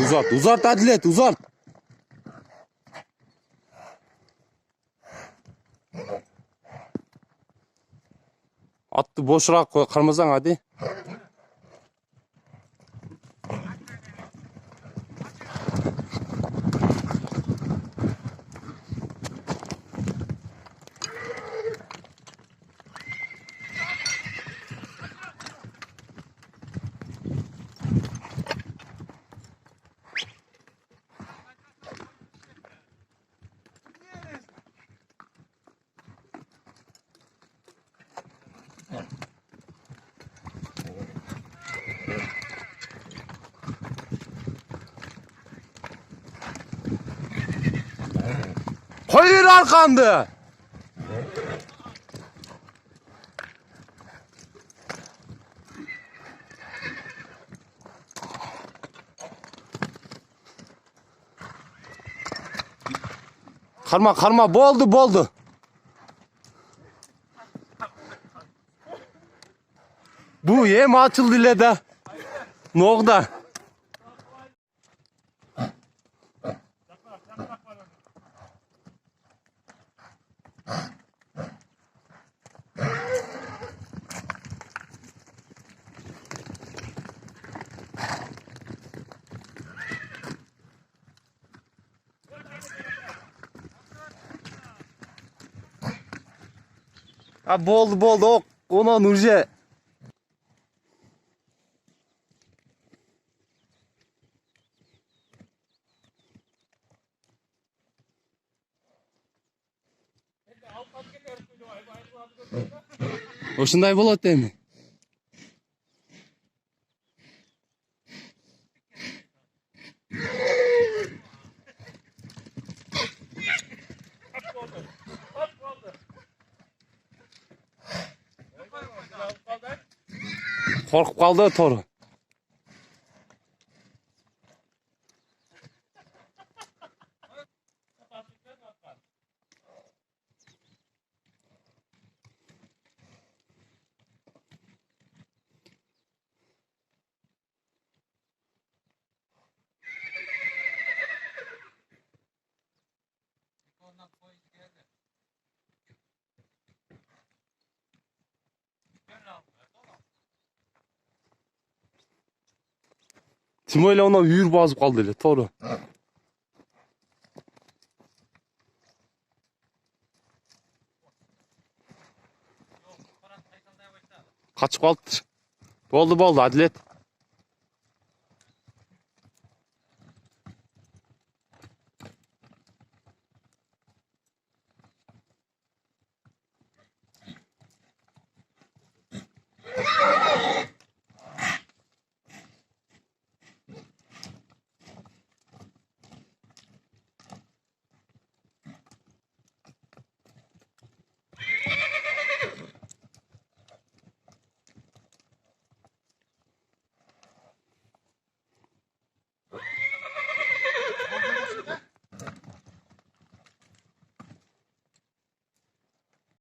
uzat. Uzat Adilet, uzat. Attı boşluğa koy, kırmızan hadi. Koyur arkandı. Karma boldu. Bu yem açıldı ile de. Nokta. Ha boldu. Ona Nurce. Oşunday болады değil mi? Korkup kaldı toru. Timo ile ona yürü bazıp kaldı ile toru. Kaçıp kaldı. Boldu Adilet.